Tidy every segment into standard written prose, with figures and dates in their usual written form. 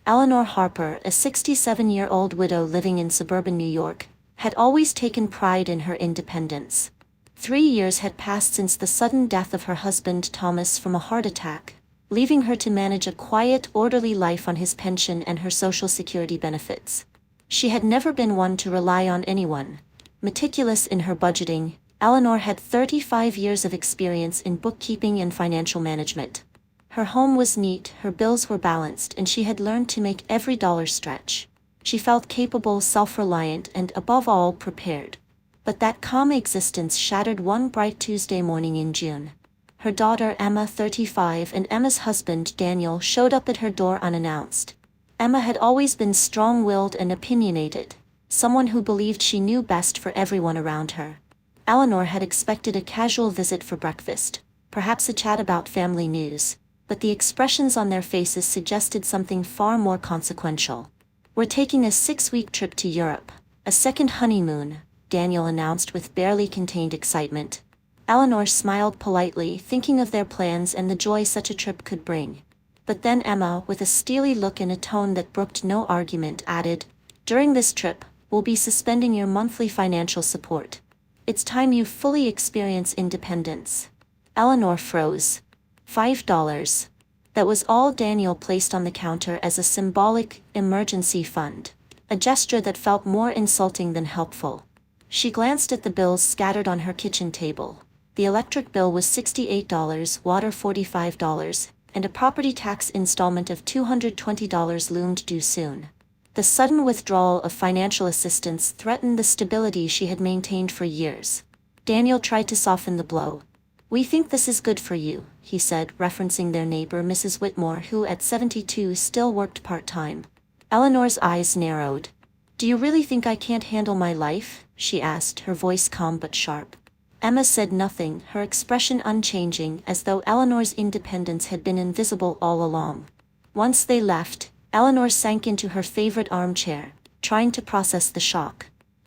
Eleanor Harper, a 67-year-old widow living in suburban New York, had always taken pride in her independence. 3 years had passed since the sudden death of her husband Thomas from a heart attack, leaving her to manage a quiet, orderly life on his pension and her Social Security benefits. She had never been one to rely on anyone. Meticulous in her budgeting, Eleanor had 35 years of experience in bookkeeping and financial management. Her home was neat, her bills were balanced, and she had learned to make every dollar stretch. She felt capable, self-reliant, and above all, prepared. But that calm existence shattered one bright Tuesday morning in June. Her daughter Emma, 35, and Emma's husband Daniel showed up at her door unannounced. Emma had always been strong-willed and opinionated, someone who believed she knew best for everyone around her. Eleanor had expected a casual visit for breakfast, perhaps a chat about family news, but the expressions on their faces suggested something far more consequential. "We're taking a 6-week trip to Europe, a second honeymoon," Daniel announced with barely contained excitement. Eleanor smiled politely, thinking of their plans and the joy such a trip could bring. But then Emma, with a steely look and a tone that brooked no argument, added, "During this trip, we'll be suspending your monthly financial support. It's time you fully experience independence." Eleanor froze. $5. That was all Daniel placed on the counter as a symbolic emergency fund, a gesture that felt more insulting than helpful. She glanced at the bills scattered on her kitchen table. The electric bill was $68, water $45, and a property tax installment of $220 loomed due soon. The sudden withdrawal of financial assistance threatened the stability she had maintained for years. Daniel tried to soften the blow. "We think this is good for you," he said, referencing their neighbor Mrs. Whitmore, who at 72 still worked part-time. Eleanor's eyes narrowed. "Do you really think I can't handle my life?" she asked, her voice calm but sharp. Emma said nothing, her expression unchanging, as though Eleanor's independence had been invisible all along. Once they left, Eleanor sank into her favorite armchair, trying to process the shock.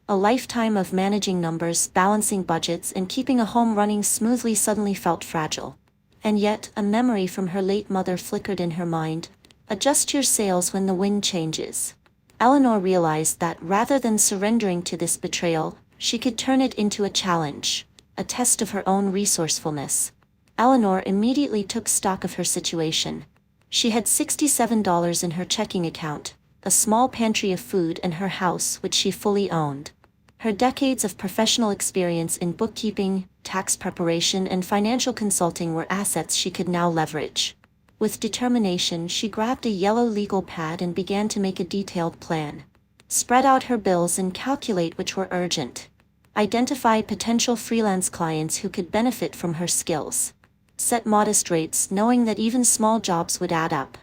A lifetime of managing numbers, balancing budgets, and keeping a home running smoothly suddenly felt fragile. And yet, a memory from her late mother flickered in her mind. "Adjust your sails when the wind changes." Eleanor realized that rather than surrendering to this betrayal, she could turn it into a challenge, a test of her own resourcefulness. Eleanor immediately took stock of her situation. She had $67 in her checking account, a small pantry of food, and her house, which she fully owned. Her decades of professional experience in bookkeeping, tax preparation, and financial consulting were assets she could now leverage. With determination, she grabbed a yellow legal pad and began to make a detailed plan. Spread out her bills and calculate which were urgent. Identify potential freelance clients who could benefit from her skills. Set modest rates, knowing that even small jobs would add up.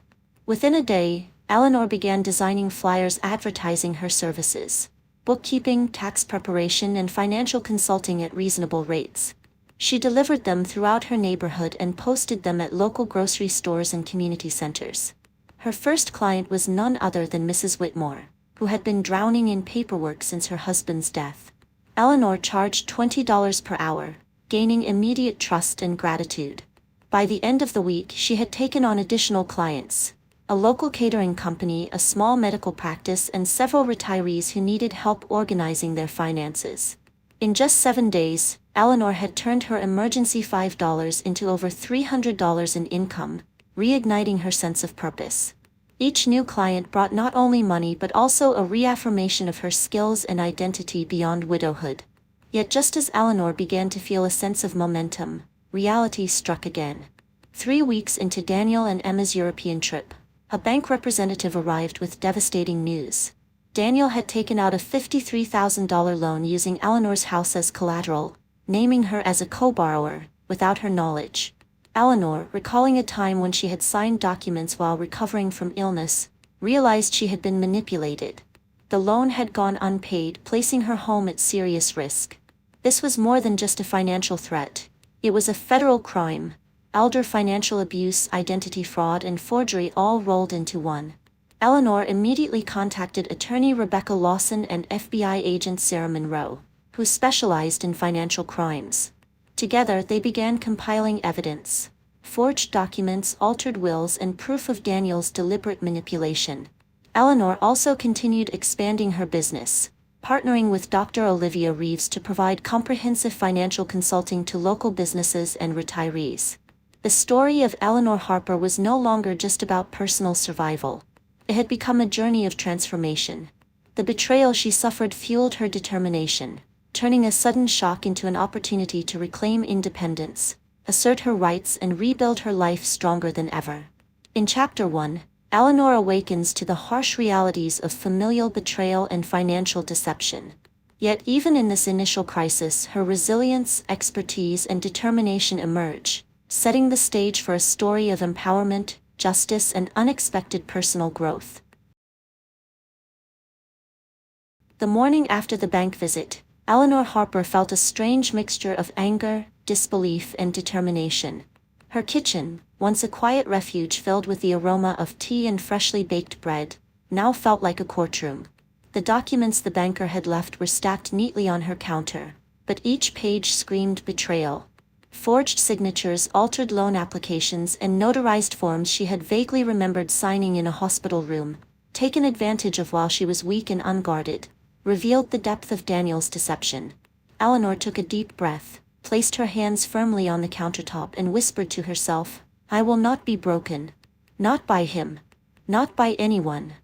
Within a day, Eleanor began designing flyers advertising her services: bookkeeping, tax preparation, and financial consulting at reasonable rates. She delivered them throughout her neighborhood and posted them at local grocery stores and community centers. Her first client was none other than Mrs. Whitmore, who had been drowning in paperwork since her husband's death. Eleanor charged $20 per hour, gaining immediate trust and gratitude. By the end of the week, she had taken on additional clients: a local catering company, a small medical practice, and several retirees who needed help organizing their finances. In just 7 days, Eleanor had turned her emergency $5 into over $300 in income, reigniting her sense of purpose. Each new client brought not only money but also a reaffirmation of her skills and identity beyond widowhood. Yet just as Eleanor began to feel a sense of momentum, reality struck again. 3 weeks into Daniel and Emma's European trip, a bank representative arrived with devastating news. Daniel had taken out a $53,000 loan using Eleanor's house as collateral, naming her as a co-borrower, without her knowledge. Eleanor, recalling a time when she had signed documents while recovering from illness, realized she had been manipulated. The loan had gone unpaid, placing her home at serious risk. This was more than just a financial threat. It was a federal crime: elder financial abuse, identity fraud, and forgery all rolled into one. Eleanor immediately contacted attorney Rebecca Lawson and FBI agent Sarah Monroe, who specialized in financial crimes. Together they began compiling evidence: forged documents, altered wills, and proof of Daniel's deliberate manipulation. Eleanor also continued expanding her business, partnering with Dr. Olivia Reeves to provide comprehensive financial consulting to local businesses and retirees. The story of Eleanor Harper was no longer just about personal survival. It had become a journey of transformation. The betrayal she suffered fueled her determination, turning a sudden shock into an opportunity to reclaim independence, assert her rights, and rebuild her life stronger than ever. In Chapter 1, Eleanor awakens to the harsh realities of familial betrayal and financial deception. Yet even in this initial crisis, her resilience, expertise, and determination emerge, setting the stage for a story of empowerment, justice, and unexpected personal growth. The morning after the bank visit, Eleanor Harper felt a strange mixture of anger, disbelief, and determination. Her kitchen, once a quiet refuge filled with the aroma of tea and freshly baked bread, now felt like a courtroom. The documents the banker had left were stacked neatly on her counter, but each page screamed betrayal. Forged signatures, altered loan applications, and notarized forms she had vaguely remembered signing in a hospital room, taken advantage of while she was weak and unguarded, revealed the depth of Daniel's deception. Eleanor took a deep breath, placed her hands firmly on the countertop, and whispered to herself, "I will not be broken. Not by him. Not by anyone."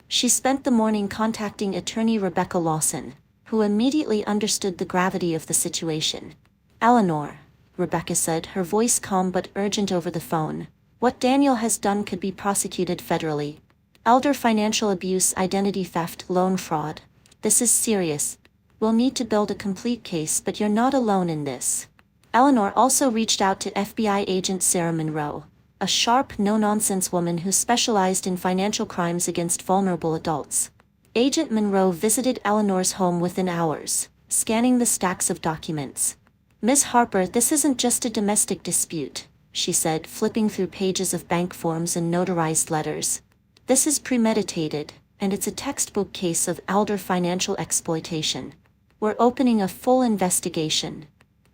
She spent the morning contacting attorney Rebecca Lawson, who immediately understood the gravity of the situation. "Eleanor," Rebecca said, her voice calm but urgent over the phone, "what Daniel has done could be prosecuted federally. Elder financial abuse, identity theft, loan fraud. This is serious. We'll need to build a complete case, but you're not alone in this." Eleanor also reached out to FBI agent Sarah Monroe, a sharp, no-nonsense woman who specialized in financial crimes against vulnerable adults. Agent Monroe visited Eleanor's home within hours, scanning the stacks of documents. "Miss Harper, this isn't just a domestic dispute," she said, flipping through pages of bank forms and notarized letters. "This is premeditated, and it's a textbook case of elder financial exploitation. We're opening a full investigation."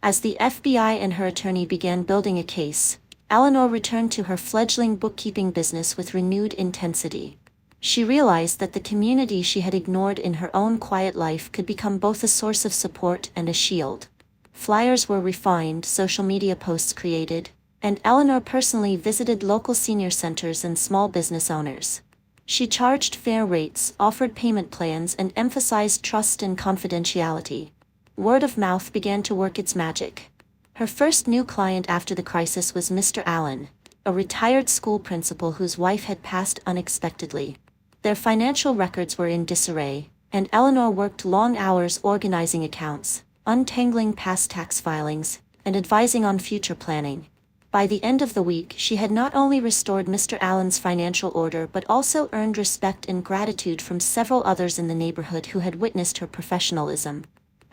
As the FBI and her attorney began building a case, Eleanor returned to her fledgling bookkeeping business with renewed intensity. She realized that the community she had ignored in her own quiet life could become both a source of support and a shield. Flyers were refined, social media posts created, and Eleanor personally visited local senior centers and small business owners. She charged fair rates, offered payment plans, and emphasized trust and confidentiality. Word of mouth began to work its magic. Her first new client after the crisis was Mr. Allen, a retired school principal whose wife had passed unexpectedly. Their financial records were in disarray, and Eleanor worked long hours organizing accounts, untangling past tax filings, and advising on future planning. By the end of the week, she had not only restored Mr. Allen's financial order but also earned respect and gratitude from several others in the neighborhood who had witnessed her professionalism.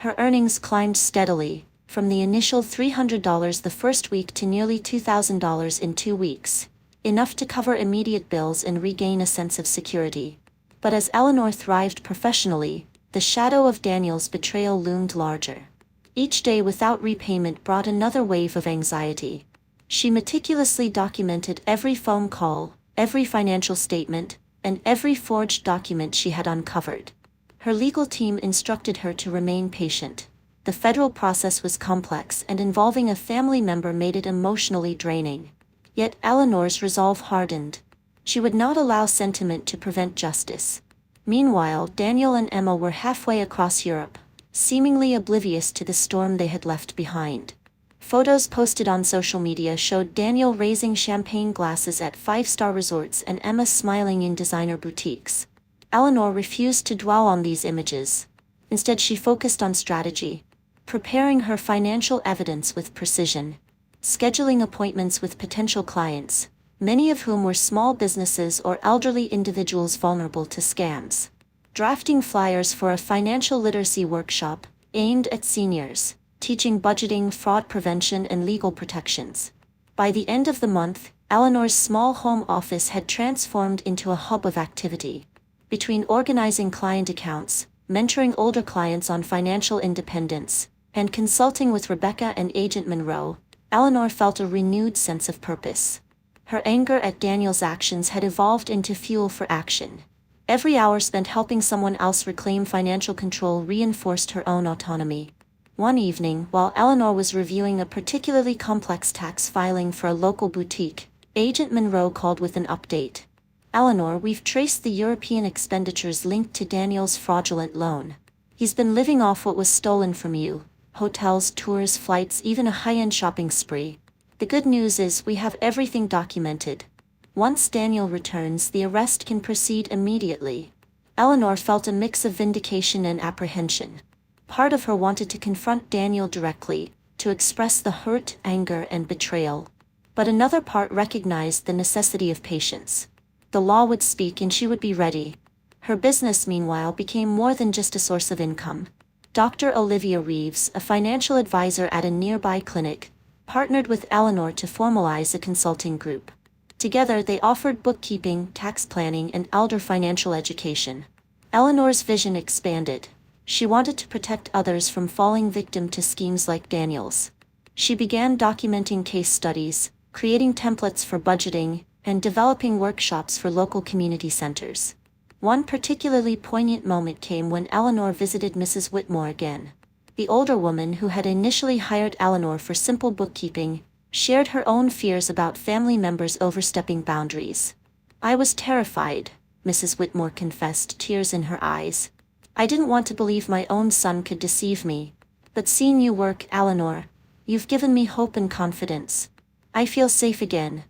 Her earnings climbed steadily, from the initial $300 the first week to nearly $2,000 in 2 weeks, enough to cover immediate bills and regain a sense of security. But as Eleanor thrived professionally, the shadow of Daniel's betrayal loomed larger. Each day without repayment brought another wave of anxiety. She meticulously documented every phone call, every financial statement, and every forged document she had uncovered. Her legal team instructed her to remain patient. The federal process was complex, and involving a family member made it emotionally draining. Yet Eleanor's resolve hardened. She would not allow sentiment to prevent justice. Meanwhile, Daniel and Emma were halfway across Europe, seemingly oblivious to the storm they had left behind. Photos posted on social media showed Daniel raising champagne glasses at five-star resorts and Emma smiling in designer boutiques. Eleanor refused to dwell on these images. Instead, she focused on strategy, preparing her financial evidence with precision, scheduling appointments with potential clients, many of whom were small businesses or elderly individuals vulnerable to scams, drafting flyers for a financial literacy workshop aimed at seniors, teaching budgeting, fraud prevention, and legal protections. By the end of the month, Eleanor's small home office had transformed into a hub of activity. Between organizing client accounts, mentoring older clients on financial independence, and consulting with Rebecca and Agent Monroe, Eleanor felt a renewed sense of purpose. Her anger at Daniel's actions had evolved into fuel for action. Every hour spent helping someone else reclaim financial control reinforced her own autonomy. One evening, while Eleanor was reviewing a particularly complex tax filing for a local boutique, Agent Monroe called with an update. "Eleanor, we've traced the European expenditures linked to Daniel's fraudulent loan. He's been living off what was stolen from you: hotels, tours, flights, even a high-end shopping spree. The good news is we have everything documented. Once Daniel returns, the arrest can proceed immediately." Eleanor felt a mix of vindication and apprehension. Part of her wanted to confront Daniel directly, to express the hurt, anger, and betrayal. But another part recognized the necessity of patience. The law would speak and she would be ready. Her business, meanwhile, became more than just a source of income. Dr. Olivia Reeves, a financial advisor at a nearby clinic, partnered with Eleanor to formalize a consulting group. Together they offered bookkeeping, tax planning, and elder financial education. Eleanor's vision expanded. She wanted to protect others from falling victim to schemes like Daniel's. She began documenting case studies, creating templates for budgeting, and developing workshops for local community centers. One particularly poignant moment came when Eleanor visited Mrs. Whitmore again. The older woman, who had initially hired Eleanor for simple bookkeeping, shared her own fears about family members overstepping boundaries. "I was terrified," Mrs. Whitmore confessed, tears in her eyes. "I didn't want to believe my own son could deceive me. But seeing you work, Eleanor, you've given me hope and confidence. I feel safe again."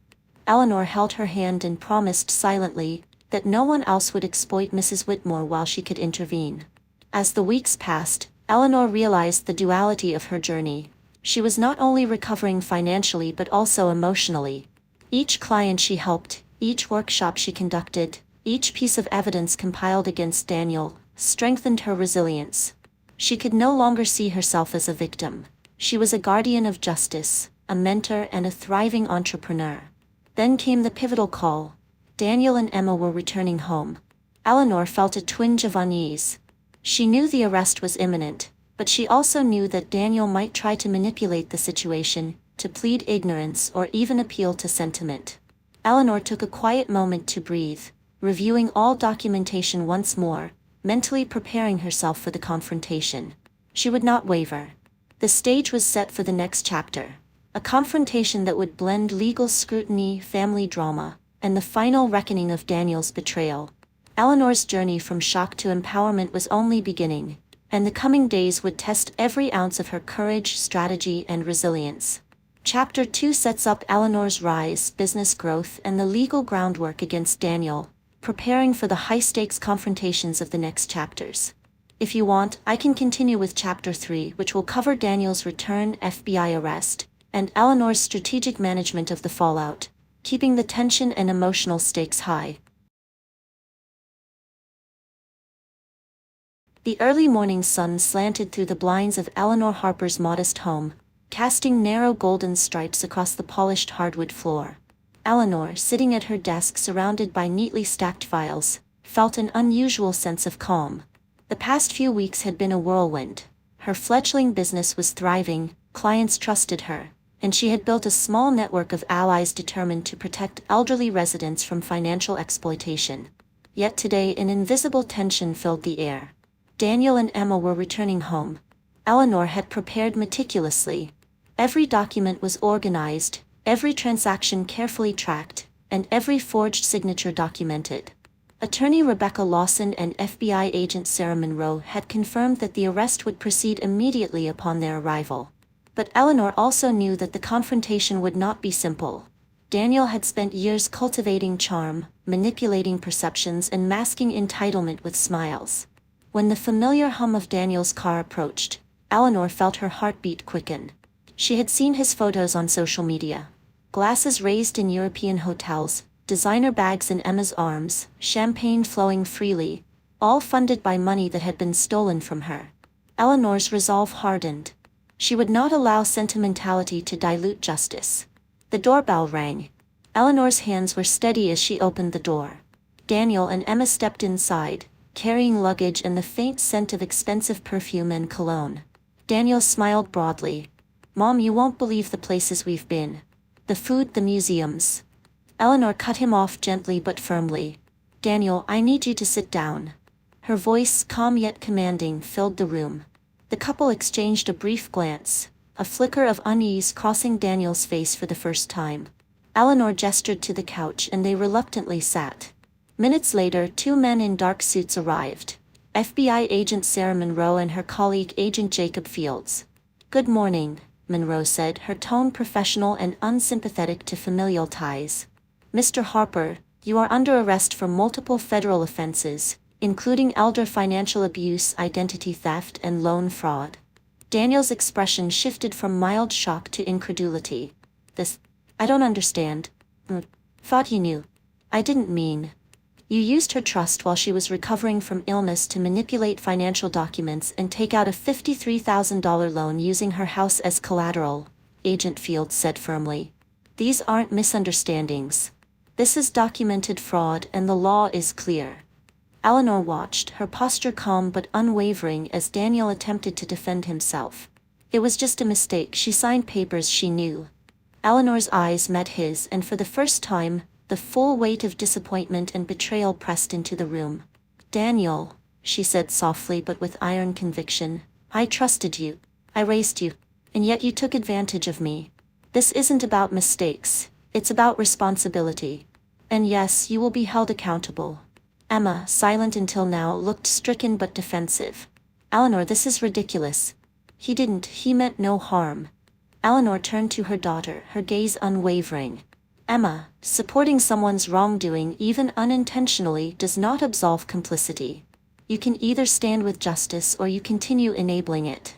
Eleanor held her hand and promised silently that no one else would exploit Mrs. Whitmore while she could intervene. As the weeks passed, Eleanor realized the duality of her journey. She was not only recovering financially but also emotionally. Each client she helped, each workshop she conducted, each piece of evidence compiled against Daniel, strengthened her resilience. She could no longer see herself as a victim. She was a guardian of justice, a mentor, and a thriving entrepreneur. Then came the pivotal call. Daniel and Emma were returning home. Eleanor felt a twinge of unease. She knew the arrest was imminent, but she also knew that Daniel might try to manipulate the situation, to plead ignorance, or even appeal to sentiment. Eleanor took a quiet moment to breathe, reviewing all documentation once more, mentally preparing herself for the confrontation. She would not waver. The stage was set for the next chapter, a confrontation that would blend legal scrutiny, family drama, and the final reckoning of Daniel's betrayal. Eleanor's journey from shock to empowerment was only beginning, and the coming days would test every ounce of her courage, strategy, and resilience. Chapter 2 sets up Eleanor's rise, business growth, and the legal groundwork against Daniel, preparing for the high-stakes confrontations of the next chapters. If you want, I can continue with Chapter 3, which will cover Daniel's return, FBI arrest, and Eleanor's strategic management of the fallout, keeping the tension and emotional stakes high. The early morning sun slanted through the blinds of Eleanor Harper's modest home, casting narrow golden stripes across the polished hardwood floor. Eleanor, sitting at her desk surrounded by neatly stacked files, felt an unusual sense of calm. The past few weeks had been a whirlwind. Her fledgling business was thriving, clients trusted her, and she had built a small network of allies determined to protect elderly residents from financial exploitation. Yet today an invisible tension filled the air. Daniel and Emma were returning home. Eleanor had prepared meticulously. Every document was organized, every transaction carefully tracked, and every forged signature documented. Attorney Rebecca Lawson and FBI agent Sarah Monroe had confirmed that the arrest would proceed immediately upon their arrival. But Eleanor also knew that the confrontation would not be simple. Daniel had spent years cultivating charm, manipulating perceptions, and masking entitlement with smiles. When the familiar hum of Daniel's car approached, Eleanor felt her heartbeat quicken. She had seen his photos on social media. Glasses raised in European hotels, designer bags in Emma's arms, champagne flowing freely, all funded by money that had been stolen from her. Eleanor's resolve hardened. She would not allow sentimentality to dilute justice. The doorbell rang. Eleanor's hands were steady as she opened the door. Daniel and Emma stepped inside, carrying luggage and the faint scent of expensive perfume and cologne. Daniel smiled broadly. "Mom, you won't believe the places we've been. The food, the museums." Eleanor cut him off gently but firmly. Daniel, I need you to sit down. Her voice, calm yet commanding, filled the room. The couple exchanged a brief glance, a flicker of unease crossing Daniel's face for the first time. Eleanor gestured to the couch and they reluctantly sat. Minutes later, two men in dark suits arrived. FBI agent Sarah Monroe and her colleague Agent Jacob Fields. "Good morning," Monroe said, her tone professional and unsympathetic to familial ties. "Mr. Harper, you are under arrest for multiple federal offenses, including elder financial abuse, identity theft, and loan fraud." Daniel's expression shifted from mild shock to incredulity. I don't understand. Thought you knew. I didn't mean. You used her trust while she was recovering from illness to manipulate financial documents and take out a $53,000 loan using her house as collateral, Agent Fields said firmly. "These aren't misunderstandings. This is documented fraud and the law is clear." Eleanor watched, her posture calm but unwavering as Daniel attempted to defend himself. "It was just a mistake. She signed papers she knew." Eleanor's eyes met his, and for the first time, the full weight of disappointment and betrayal pressed into the room. "Daniel," she said softly but with iron conviction, "I trusted you. I raised you. And yet you took advantage of me. This isn't about mistakes, it's about responsibility. And yes, you will be held accountable." Emma, silent until now, looked stricken but defensive. "Eleanor, this is ridiculous. He meant no harm." Eleanor turned to her daughter, her gaze unwavering. "Emma, supporting someone's wrongdoing even unintentionally does not absolve complicity. You can either stand with justice or you continue enabling it."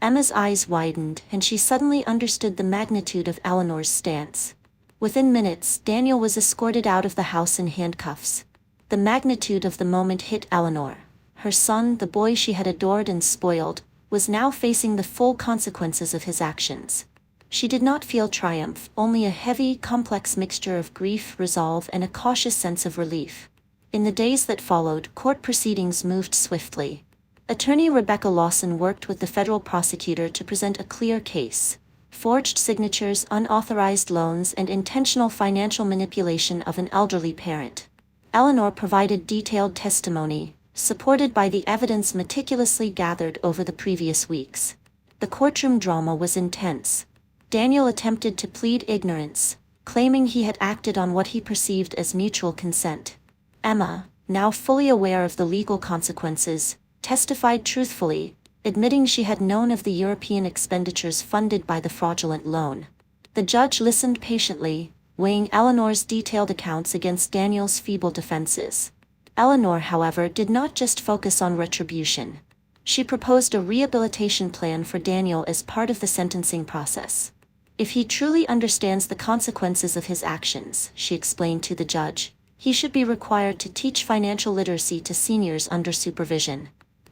Emma's eyes widened, and she suddenly understood the magnitude of Eleanor's stance. Within minutes, Daniel was escorted out of the house in handcuffs. The magnitude of the moment hit Eleanor. Her son, the boy she had adored and spoiled, was now facing the full consequences of his actions. She did not feel triumph, only a heavy, complex mixture of grief, resolve, and a cautious sense of relief. In the days that followed, court proceedings moved swiftly. Attorney Rebecca Lawson worked with the federal prosecutor to present a clear case. Forged signatures, unauthorized loans, and intentional financial manipulation of an elderly parent. Eleanor provided detailed testimony, supported by the evidence meticulously gathered over the previous weeks. The courtroom drama was intense. Daniel attempted to plead ignorance, claiming he had acted on what he perceived as mutual consent. Emma, now fully aware of the legal consequences, testified truthfully, admitting she had known of the European expenditures funded by the fraudulent loan. The judge listened patiently, weighing Eleanor's detailed accounts against Daniel's feeble defenses. Eleanor, however, did not just focus on retribution. She proposed a rehabilitation plan for Daniel as part of the sentencing process. "If he truly understands the consequences of his actions," she explained to the judge, "he should be required to teach financial literacy to seniors under supervision.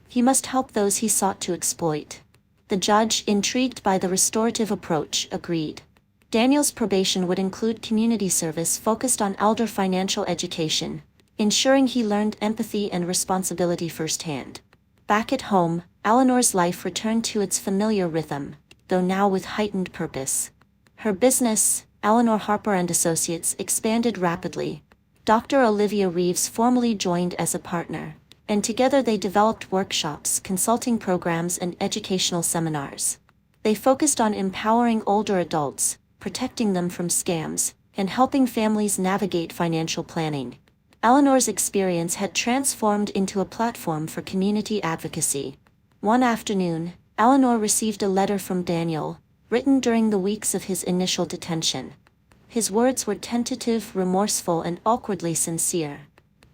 He must help those he sought to exploit." The judge, intrigued by the restorative approach, agreed. Daniel's probation would include community service focused on elder financial education, ensuring he learned empathy and responsibility firsthand. Back at home, Eleanor's life returned to its familiar rhythm, though now with heightened purpose. Her business, Eleanor Harper and Associates, expanded rapidly. Dr. Olivia Reeves formally joined as a partner, and together they developed workshops, consulting programs, and educational seminars. They focused on empowering older adults, protecting them from scams, and helping families navigate financial planning. Eleanor's experience had transformed into a platform for community advocacy. One afternoon, Eleanor received a letter from Daniel, written during the weeks of his initial detention. His words were tentative, remorseful, and awkwardly sincere.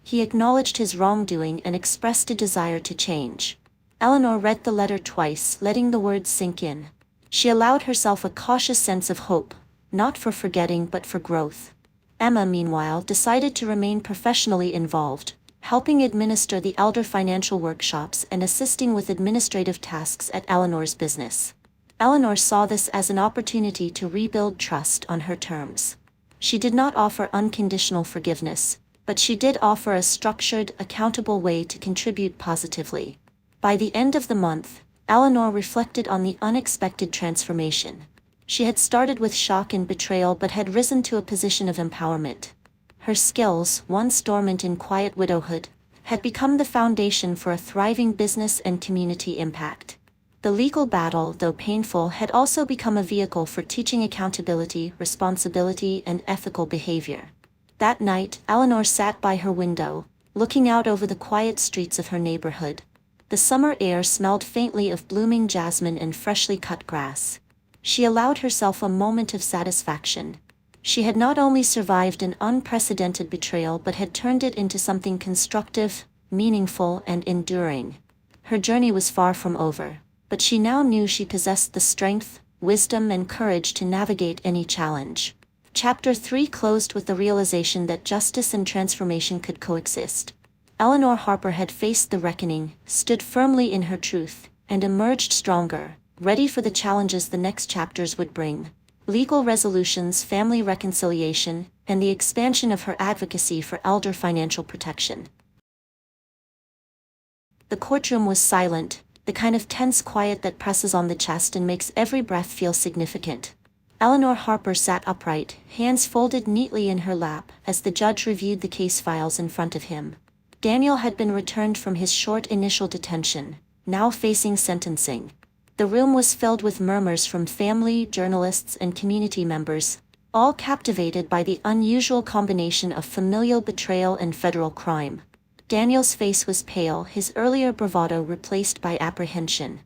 He acknowledged his wrongdoing and expressed a desire to change. Eleanor read the letter twice, letting the words sink in. She allowed herself a cautious sense of hope, not for forgetting but for growth. Emma, meanwhile, decided to remain professionally involved, helping administer the elder financial workshops and assisting with administrative tasks at Eleanor's business. Eleanor saw this as an opportunity to rebuild trust on her terms. She did not offer unconditional forgiveness, but she did offer a structured, accountable way to contribute positively. By the end of the month, Eleanor reflected on the unexpected transformation. She had started with shock and betrayal but had risen to a position of empowerment. Her skills, once dormant in quiet widowhood, had become the foundation for a thriving business and community impact. The legal battle, though painful, had also become a vehicle for teaching accountability, responsibility, and ethical behavior. That night, Eleanor sat by her window, looking out over the quiet streets of her neighborhood. The summer air smelled faintly of blooming jasmine and freshly cut grass. She allowed herself a moment of satisfaction. She had not only survived an unprecedented betrayal but had turned it into something constructive, meaningful, and enduring. Her journey was far from over, but she now knew she possessed the strength, wisdom, and courage to navigate any challenge. Chapter 3 closed with the realization that justice and transformation could coexist. Eleanor Harper had faced the reckoning, stood firmly in her truth, and emerged stronger, ready for the challenges the next chapters would bring. Legal resolutions, family reconciliation, and the expansion of her advocacy for elder financial protection. The courtroom was silent, the kind of tense quiet that presses on the chest and makes every breath feel significant. Eleanor Harper sat upright, hands folded neatly in her lap, as the judge reviewed the case files in front of him. Daniel had been returned from his short initial detention, now facing sentencing. The room was filled with murmurs from family, journalists, and community members, all captivated by the unusual combination of familial betrayal and federal crime. Daniel's face was pale, his earlier bravado replaced by apprehension.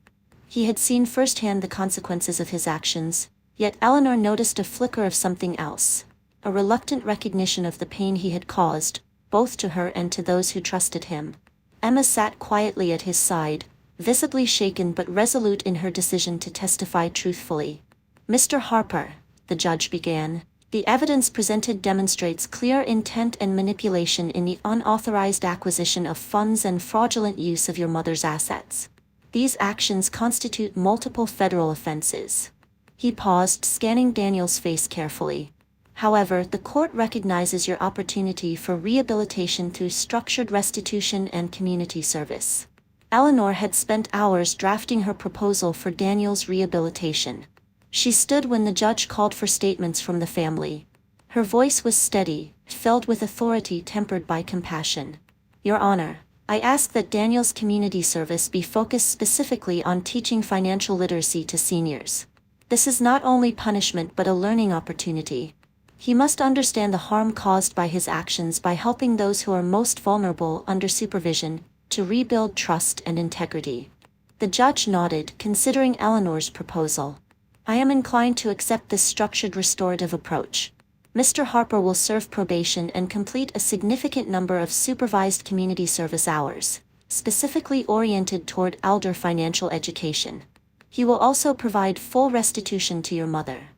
He had seen firsthand the consequences of his actions, yet Eleanor noticed a flicker of something else, a reluctant recognition of the pain he had caused, both to her and to those who trusted him. Emma sat quietly at his side, visibly shaken but resolute in her decision to testify truthfully. "Mr. Harper," the judge began, "the evidence presented demonstrates clear intent and manipulation in the unauthorized acquisition of funds and fraudulent use of your mother's assets. These actions constitute multiple federal offenses." He paused, scanning Daniel's face carefully. "However, the court recognizes your opportunity for rehabilitation through structured restitution and community service." Eleanor had spent hours drafting her proposal for Daniel's rehabilitation. She stood when the judge called for statements from the family. Her voice was steady, filled with authority tempered by compassion. "Your Honor, I ask that Daniel's community service be focused specifically on teaching financial literacy to seniors. This is not only punishment but a learning opportunity. He must understand the harm caused by his actions by helping those who are most vulnerable under supervision to rebuild trust and integrity." The judge nodded, considering Eleanor's proposal. "I am inclined to accept this structured restorative approach. Mr. Harper will serve probation and complete a significant number of supervised community service hours, specifically oriented toward elder financial education. He will also provide full restitution to your mother."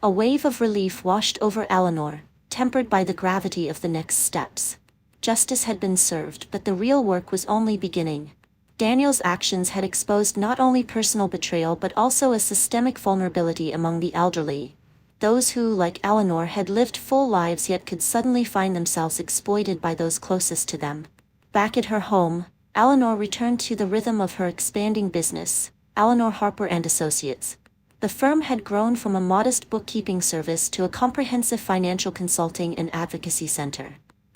A wave of relief washed over Eleanor, tempered by the gravity of the next steps. Justice had been served, but the real work was only beginning. Daniel's actions had exposed not only personal betrayal but also a systemic vulnerability among the elderly, those who, like Eleanor, had lived full lives yet could suddenly find themselves exploited by those closest to them. Back at her home, Eleanor returned to the rhythm of her expanding business, Eleanor Harper and Associates. The firm had grown from a modest bookkeeping service to a comprehensive financial consulting and advocacy center.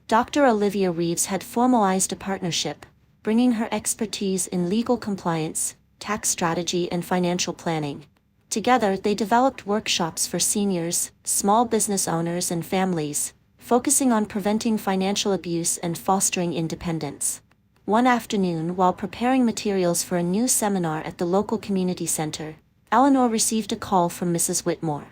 Dr. Olivia Reeves had formalized a partnership, bringing her expertise in legal compliance, tax strategy, and financial planning. Together, they developed workshops for seniors, small business owners, and families, focusing on preventing financial abuse and fostering independence. One afternoon, while preparing materials for a new seminar at the local community center, Eleanor received a call from Mrs. Whitmore.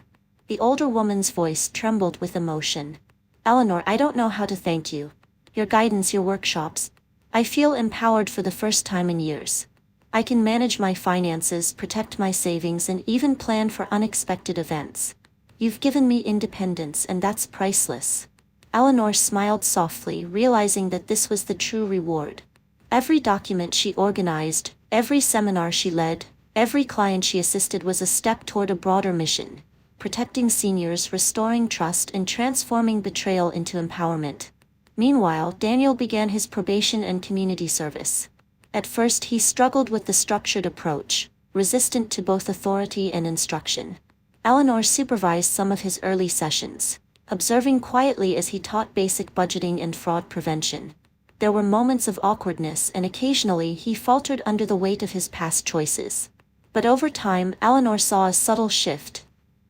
The older woman's voice trembled with emotion. "Eleanor, I don't know how to thank you. Your guidance, your workshops. I feel empowered for the first time in years. I can manage my finances, protect my savings, and even plan for unexpected events. You've given me independence, and that's priceless." Eleanor smiled softly, realizing that this was the true reward. Every document she organized, every seminar she led, every client she assisted was a step toward a broader mission: protecting seniors, restoring trust, and transforming betrayal into empowerment. Meanwhile, Daniel began his probation and community service. At first he struggled with the structured approach, resistant to both authority and instruction. Eleanor supervised some of his early sessions, observing quietly as he taught basic budgeting and fraud prevention. There were moments of awkwardness, and occasionally he faltered under the weight of his past choices. But over time, Eleanor saw a subtle shift.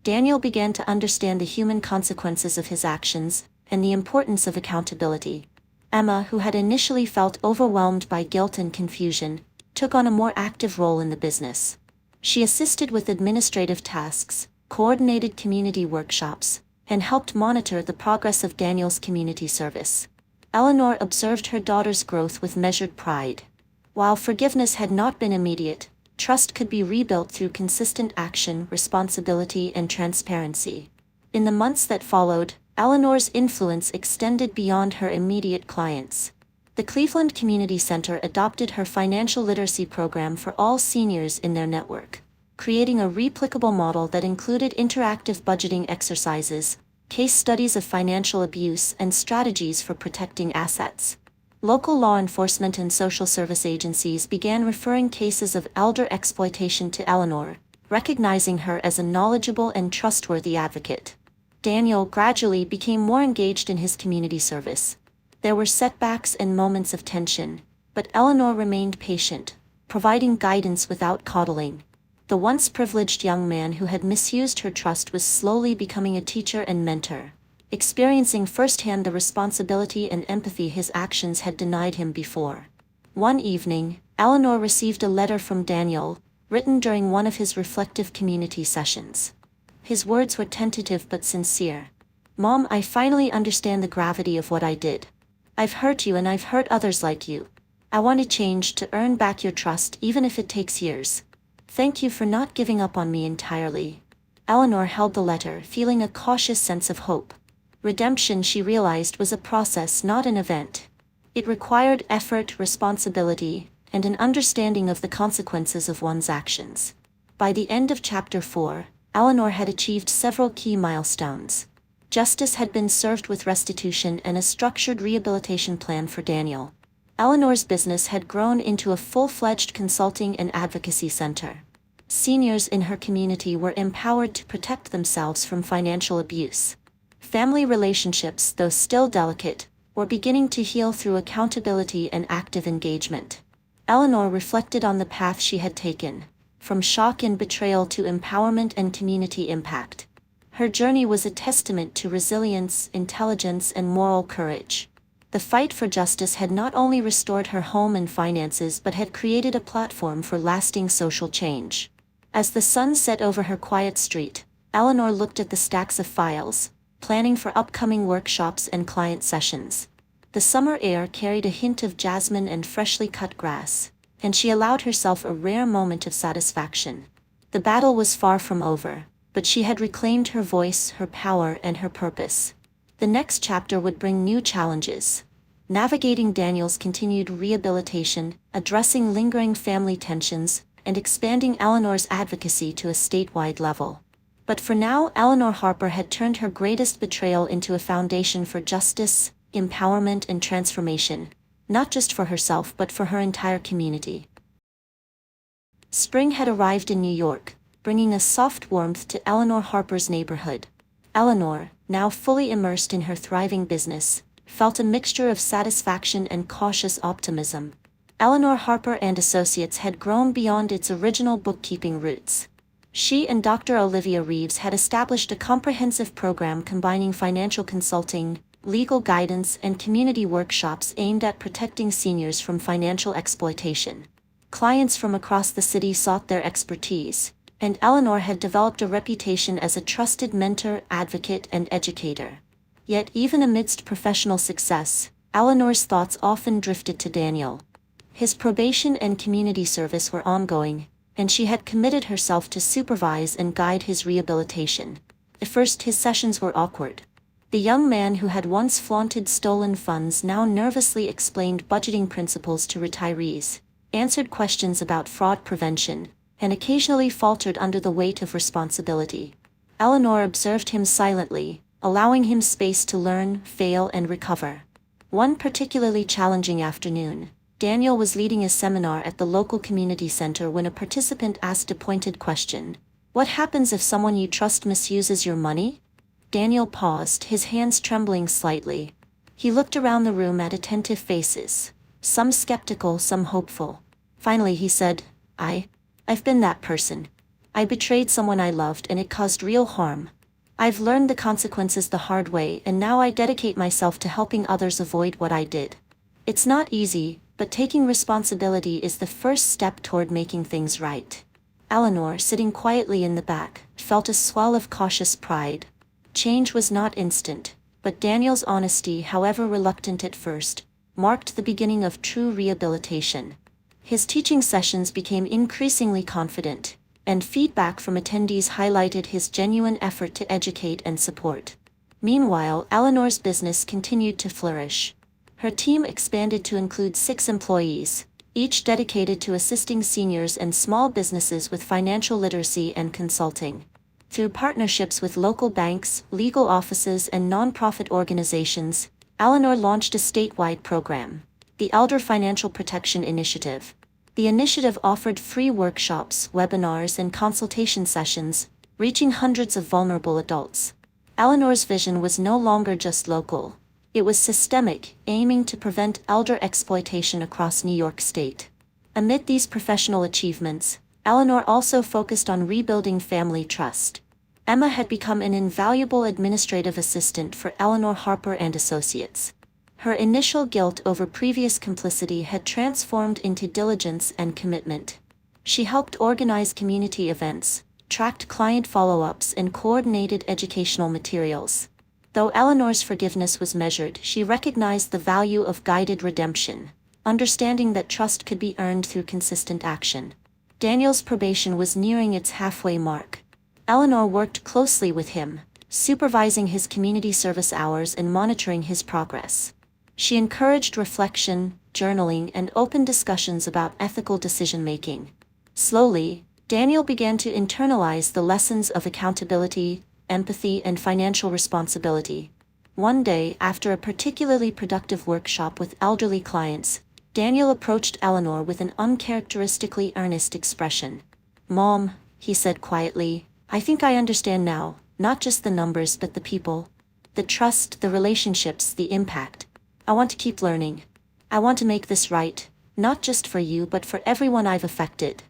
Daniel began to understand the human consequences of his actions, and the importance of accountability. Emma, who had initially felt overwhelmed by guilt and confusion, took on a more active role in the business. She assisted with administrative tasks, coordinated community workshops, and helped monitor the progress of Daniel's community service. Eleanor observed her daughter's growth with measured pride. While forgiveness had not been immediate, trust could be rebuilt through consistent action, responsibility, and transparency. In the months that followed, Eleanor's influence extended beyond her immediate clients. The Cleveland Community Center adopted her financial literacy program for all seniors in their network, creating a replicable model that included interactive budgeting exercises, case studies of financial abuse, and strategies for protecting assets. Local law enforcement and social service agencies began referring cases of elder exploitation to Eleanor, recognizing her as a knowledgeable and trustworthy advocate. Daniel gradually became more engaged in his community service. There were setbacks and moments of tension, but Eleanor remained patient, providing guidance without coddling. The once privileged young man who had misused her trust was slowly becoming a teacher and mentor, experiencing firsthand the responsibility and empathy his actions had denied him before. One evening, Eleanor received a letter from Daniel, written during one of his reflective community sessions. His words were tentative but sincere. "Mom, I finally understand the gravity of what I did. I've hurt you and I've hurt others like you. I want to change to earn back your trust even if it takes years. Thank you for not giving up on me entirely." Eleanor held the letter, feeling a cautious sense of hope. Redemption, she realized, was a process, not an event. It required effort, responsibility, and an understanding of the consequences of one's actions. By the end of Chapter 4, Eleanor had achieved several key milestones. Justice had been served with restitution and a structured rehabilitation plan for Daniel. Eleanor's business had grown into a full-fledged consulting and advocacy center. Seniors in her community were empowered to protect themselves from financial abuse. Family relationships, though still delicate, were beginning to heal through accountability and active engagement. Eleanor reflected on the path she had taken, from shock and betrayal to empowerment and community impact. Her journey was a testament to resilience, intelligence, and moral courage. The fight for justice had not only restored her home and finances but had created a platform for lasting social change. As the sun set over her quiet street, Eleanor looked at the stacks of files, planning for upcoming workshops and client sessions. The summer air carried a hint of jasmine and freshly cut grass, and she allowed herself a rare moment of satisfaction. The battle was far from over, but she had reclaimed her voice, her power, and her purpose. The next chapter would bring new challenges. Navigating Daniel's continued rehabilitation, addressing lingering family tensions, and expanding Eleanor's advocacy to a statewide level. But for now, Eleanor Harper had turned her greatest betrayal into a foundation for justice, empowerment, and transformation, not just for herself but for her entire community. Spring had arrived in New York, bringing a soft warmth to Eleanor Harper's neighborhood. Eleanor, now fully immersed in her thriving business, felt a mixture of satisfaction and cautious optimism. Eleanor Harper and Associates had grown beyond its original bookkeeping roots. She and Dr. Olivia Reeves had established a comprehensive program combining financial consulting, legal guidance, and community workshops aimed at protecting seniors from financial exploitation. Clients from across the city sought their expertise, and Eleanor had developed a reputation as a trusted mentor, advocate, and educator. Yet even amidst professional success, Eleanor's thoughts often drifted to Daniel. His probation and community service were ongoing, and she had committed herself to supervise and guide his rehabilitation. At first, his sessions were awkward. The young man who had once flaunted stolen funds now nervously explained budgeting principles to retirees, answered questions about fraud prevention, and occasionally faltered under the weight of responsibility. Eleanor observed him silently, allowing him space to learn, fail, and recover. One particularly challenging afternoon, Daniel was leading a seminar at the local community center when a participant asked a pointed question: "What happens if someone you trust misuses your money?" Daniel paused, his hands trembling slightly. He looked around the room at attentive faces, some skeptical, some hopeful. Finally he said, I've been that person. I betrayed someone I loved and it caused real harm. I've learned the consequences the hard way and now I dedicate myself to helping others avoid what I did. It's not easy, but taking responsibility is the first step toward making things right. Eleanor, sitting quietly in the back, felt a swell of cautious pride. Change was not instant, but Daniel's honesty, however reluctant at first, marked the beginning of true rehabilitation. His teaching sessions became increasingly confident, and feedback from attendees highlighted his genuine effort to educate and support. Meanwhile, Eleanor's business continued to flourish. Her team expanded to include 6 employees, each dedicated to assisting seniors and small businesses with financial literacy and consulting. Through partnerships with local banks, legal offices, and nonprofit organizations, Eleanor launched a statewide program, the Elder Financial Protection Initiative. The initiative offered free workshops, webinars, and consultation sessions, reaching hundreds of vulnerable adults. Eleanor's vision was no longer just local. It was systemic, aiming to prevent elder exploitation across New York State. Amid these professional achievements, Eleanor also focused on rebuilding family trust. Emma had become an invaluable administrative assistant for Eleanor Harper and Associates. Her initial guilt over previous complicity had transformed into diligence and commitment. She helped organize community events, tracked client follow-ups, and coordinated educational materials. Though Eleanor's forgiveness was measured, she recognized the value of guided redemption, understanding that trust could be earned through consistent action. Daniel's probation was nearing its halfway mark. Eleanor worked closely with him, supervising his community service hours and monitoring his progress. She encouraged reflection, journaling, and open discussions about ethical decision-making. Slowly, Daniel began to internalize the lessons of accountability, empathy, and financial responsibility. One day, after a particularly productive workshop with elderly clients, Daniel approached Eleanor with an uncharacteristically earnest expression. "Mom," he said quietly, "I think I understand now, not just the numbers but the people. The trust, the relationships, the impact. I want to keep learning. I want to make this right, not just for you but for everyone I've affected."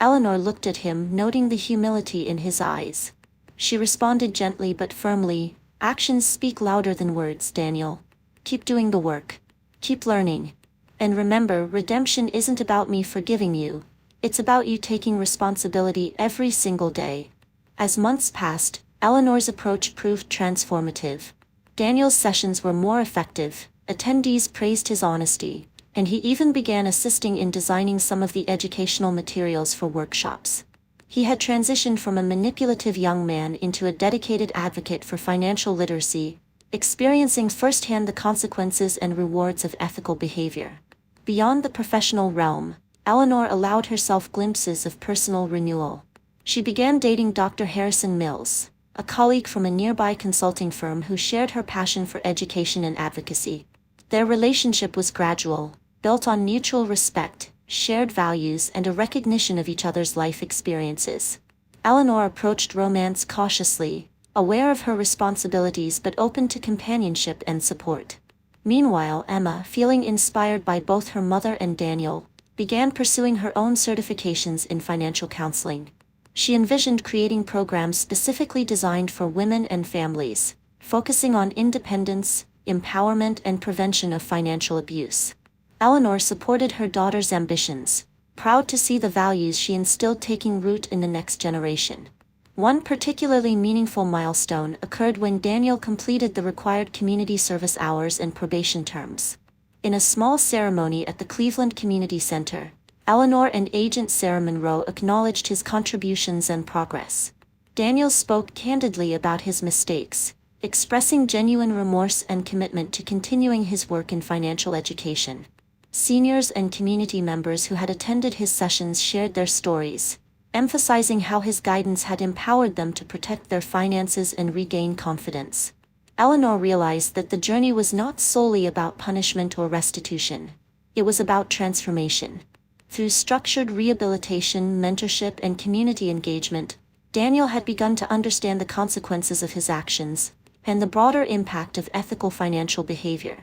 Eleanor looked at him, noting the humility in his eyes. She responded gently but firmly, "Actions speak louder than words, Daniel. Keep doing the work. Keep learning. And remember, redemption isn't about me forgiving you. It's about you taking responsibility every single day." As months passed, Eleanor's approach proved transformative. Daniel's sessions were more effective, attendees praised his honesty, and he even began assisting in designing some of the educational materials for workshops. He had transitioned from a manipulative young man into a dedicated advocate for financial literacy, experiencing firsthand the consequences and rewards of ethical behavior. Beyond the professional realm, Eleanor allowed herself glimpses of personal renewal. She began dating Dr. Harrison Mills, a colleague from a nearby consulting firm who shared her passion for education and advocacy. Their relationship was gradual, built on mutual respect, shared values, and a recognition of each other's life experiences. Eleanor approached romance cautiously, aware of her responsibilities but open to companionship and support. Meanwhile, Emma, feeling inspired by both her mother and Daniel, began pursuing her own certifications in financial counseling. She envisioned creating programs specifically designed for women and families, focusing on independence, empowerment, and prevention of financial abuse. Eleanor supported her daughter's ambitions, proud to see the values she instilled taking root in the next generation. One particularly meaningful milestone occurred when Daniel completed the required community service hours and probation terms. In a small ceremony at the Cleveland Community Center, Eleanor and Agent Sarah Monroe acknowledged his contributions and progress. Daniel spoke candidly about his mistakes, expressing genuine remorse and commitment to continuing his work in financial education. Seniors and community members who had attended his sessions shared their stories, emphasizing how his guidance had empowered them to protect their finances and regain confidence. Eleanor realized that the journey was not solely about punishment or restitution. It was about transformation. Through structured rehabilitation, mentorship, and community engagement, Daniel had begun to understand the consequences of his actions, and the broader impact of ethical financial behavior.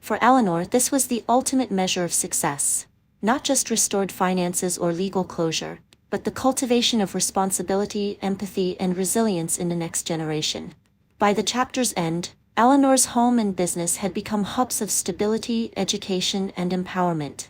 For Eleanor, this was the ultimate measure of success. Not just restored finances or legal closure, but the cultivation of responsibility, empathy, and resilience in the next generation. By the chapter's end, Eleanor's home and business had become hubs of stability, education, and empowerment.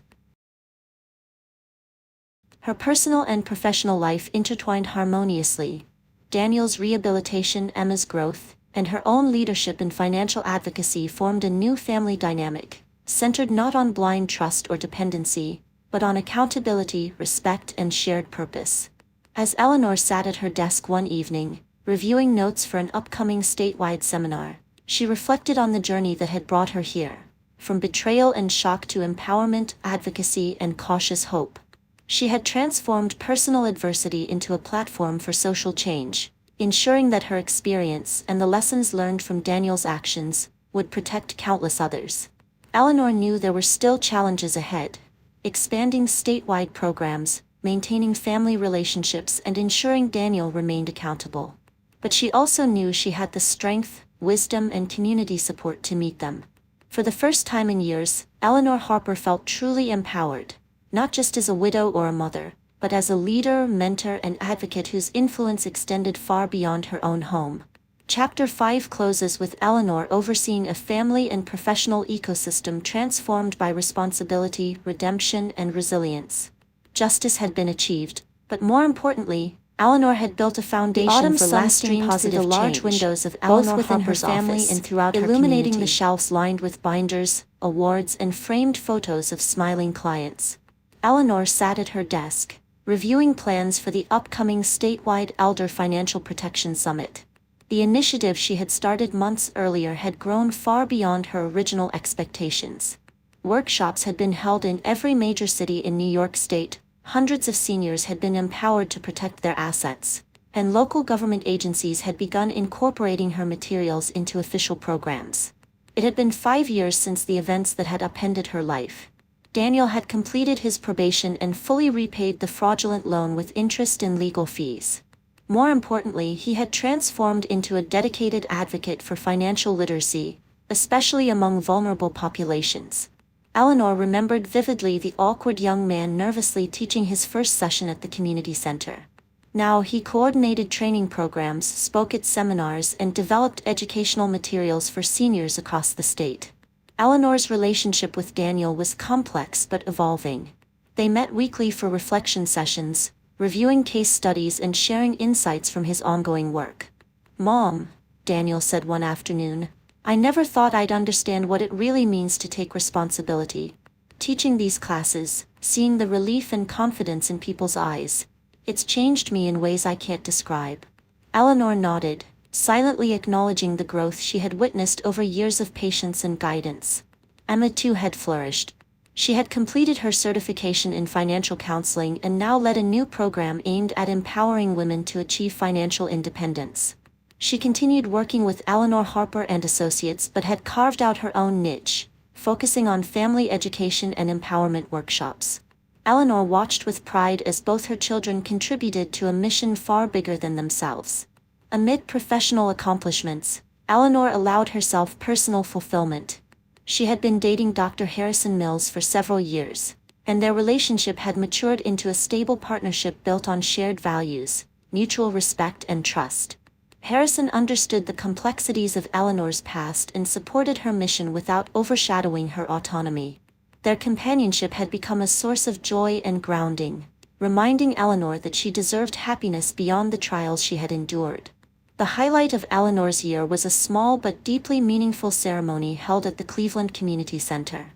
Her personal and professional life intertwined harmoniously. Daniel's rehabilitation, Emma's growth, and her own leadership in financial advocacy formed a new family dynamic, centered not on blind trust or dependency, but on accountability, respect, and shared purpose. As Eleanor sat at her desk one evening, reviewing notes for an upcoming statewide seminar, she reflected on the journey that had brought her here, from betrayal and shock to empowerment, advocacy, and cautious hope. She had transformed personal adversity into a platform for social change, ensuring that her experience and the lessons learned from Daniel's actions would protect countless others. Eleanor knew there were still challenges ahead: expanding statewide programs, maintaining family relationships, and ensuring Daniel remained accountable. But she also knew she had the strength, wisdom, and community support to meet them. For the first time in years, Eleanor Harper felt truly empowered, not just as a widow or a mother, but as a leader, mentor, and advocate whose influence extended far beyond her own home. Chapter 5 closes with Eleanor overseeing a family and professional ecosystem transformed by responsibility, redemption, and resilience. Justice had been achieved, but more importantly, Eleanor had built a foundation for lasting positive change, large windows of Eleanor within Harper's her family and throughout her community, illuminating the shelves lined with binders, awards, and framed photos of smiling clients. Eleanor sat at her desk, reviewing plans for the upcoming statewide Elder Financial Protection Summit. The initiative she had started months earlier had grown far beyond her original expectations. Workshops had been held in every major city in New York State, hundreds of seniors had been empowered to protect their assets, and local government agencies had begun incorporating her materials into official programs. It had been 5 years since the events that had upended her life. Daniel had completed his probation and fully repaid the fraudulent loan with interest and legal fees. More importantly, he had transformed into a dedicated advocate for financial literacy, especially among vulnerable populations. Eleanor remembered vividly the awkward young man nervously teaching his first session at the community center. Now he coordinated training programs, spoke at seminars, and developed educational materials for seniors across the state. Eleanor's relationship with Daniel was complex but evolving. They met weekly for reflection sessions, reviewing case studies and sharing insights from his ongoing work. "Mom," Daniel said one afternoon, "I never thought I'd understand what it really means to take responsibility. Teaching these classes, seeing the relief and confidence in people's eyes, it's changed me in ways I can't describe." Eleanor nodded, silently acknowledging the growth she had witnessed over years of patience and guidance. Emma too had flourished. She had completed her certification in financial counseling and now led a new program aimed at empowering women to achieve financial independence. She continued working with Eleanor Harper and Associates but had carved out her own niche, focusing on family education and empowerment workshops. Eleanor watched with pride as both her children contributed to a mission far bigger than themselves. Amid professional accomplishments, Eleanor allowed herself personal fulfillment. She had been dating Dr. Harrison Mills for several years, and their relationship had matured into a stable partnership built on shared values, mutual respect, and trust. Harrison understood the complexities of Eleanor's past and supported her mission without overshadowing her autonomy. Their companionship had become a source of joy and grounding, reminding Eleanor that she deserved happiness beyond the trials she had endured. The highlight of Eleanor's year was a small but deeply meaningful ceremony held at the Cleveland Community Center.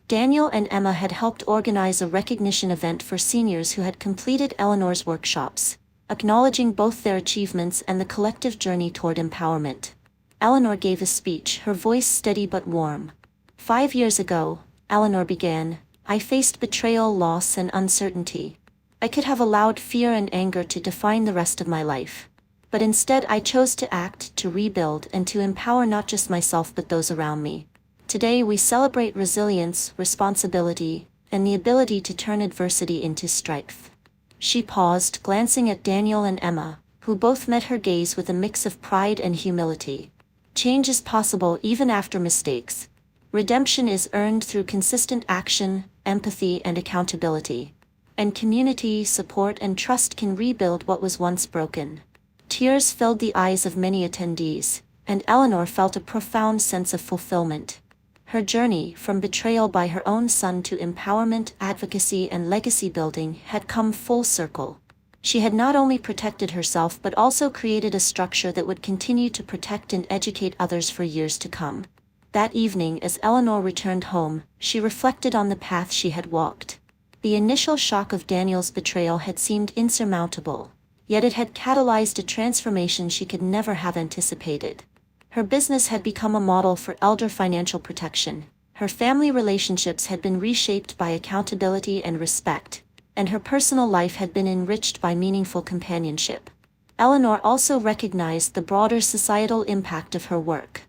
Daniel and Emma had helped organize a recognition event for seniors who had completed Eleanor's workshops, acknowledging both their achievements and the collective journey toward empowerment. Eleanor gave a speech, her voice steady but warm. "5 years ago," Eleanor began, "I faced betrayal, loss, and uncertainty. I could have allowed fear and anger to define the rest of my life. But instead I chose to act, to rebuild, and to empower not just myself but those around me. Today we celebrate resilience, responsibility, and the ability to turn adversity into strength." She paused, glancing at Daniel and Emma, who both met her gaze with a mix of pride and humility. Change is possible even after mistakes. Redemption is earned through consistent action, empathy, and accountability. And community, support, and trust can rebuild what was once broken. Tears filled the eyes of many attendees, and Eleanor felt a profound sense of fulfillment. Her journey, from betrayal by her own son to empowerment, advocacy, and legacy building, had come full circle. She had not only protected herself but also created a structure that would continue to protect and educate others for years to come. That evening, as Eleanor returned home, she reflected on the path she had walked. The initial shock of Daniel's betrayal had seemed insurmountable, yet it had catalyzed a transformation she could never have anticipated. Her business had become a model for elder financial protection, her family relationships had been reshaped by accountability and respect, and her personal life had been enriched by meaningful companionship. Eleanor also recognized the broader societal impact of her work.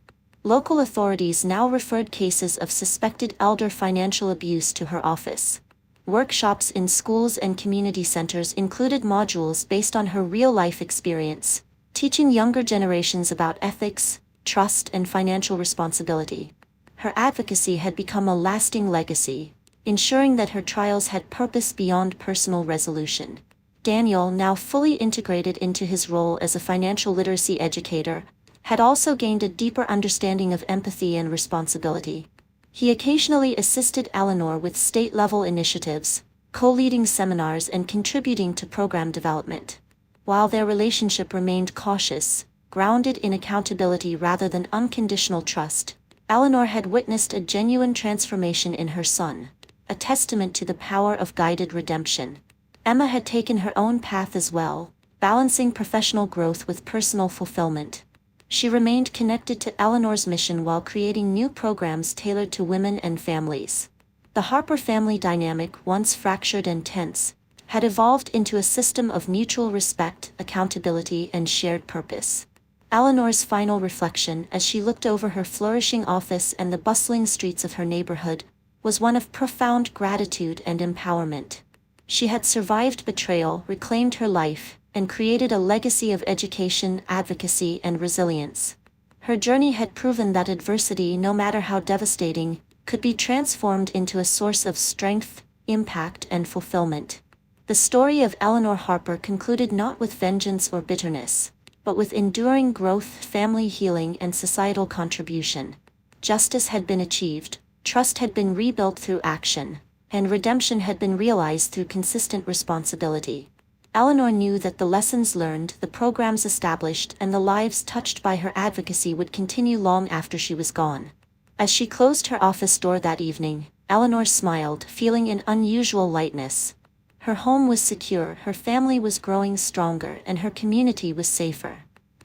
Local authorities now referred cases of suspected elder financial abuse to her office. Workshops in schools and community centers included modules based on her real-life experience, teaching younger generations about ethics, trust, and financial responsibility. Her advocacy had become a lasting legacy, ensuring that her trials had purpose beyond personal resolution. Daniel, now fully integrated into his role as a financial literacy educator, had also gained a deeper understanding of empathy and responsibility. He occasionally assisted Eleanor with state-level initiatives, co-leading seminars and contributing to program development. While their relationship remained cautious, grounded in accountability rather than unconditional trust, Eleanor had witnessed a genuine transformation in her son, a testament to the power of guided redemption. Emma had taken her own path as well, balancing professional growth with personal fulfillment. She remained connected to Eleanor's mission while creating new programs tailored to women and families. The Harper family dynamic, once fractured and tense, had evolved into a system of mutual respect, accountability, and shared purpose. Eleanor's final reflection, as she looked over her flourishing office and the bustling streets of her neighborhood, was one of profound gratitude and empowerment. She had survived betrayal, reclaimed her life, and created a legacy of education, advocacy, and resilience. Her journey had proven that adversity, no matter how devastating, could be transformed into a source of strength, impact, and fulfillment. The story of Eleanor Harper concluded not with vengeance or bitterness, but with enduring growth, family healing, and societal contribution. Justice had been achieved, trust had been rebuilt through action, and redemption had been realized through consistent responsibility. Eleanor knew that the lessons learned, the programs established, and the lives touched by her advocacy would continue long after she was gone. As she closed her office door that evening, Eleanor smiled, feeling an unusual lightness. Her home was secure, her family was growing stronger, and her community was safer.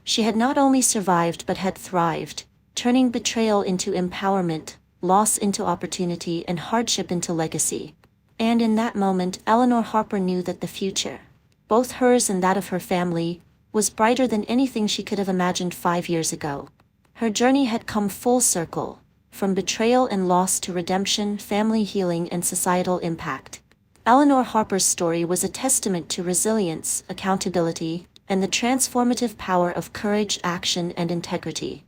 She had not only survived but had thrived, turning betrayal into empowerment, loss into opportunity, and hardship into legacy. And in that moment, Eleanor Harper knew that the future, both hers and that of her family, was brighter than anything she could have imagined 5 years ago. Her journey had come full circle, from betrayal and loss to redemption, family healing, and societal impact. Eleanor Harper's story was a testament to resilience, accountability, and the transformative power of courage, action, and integrity.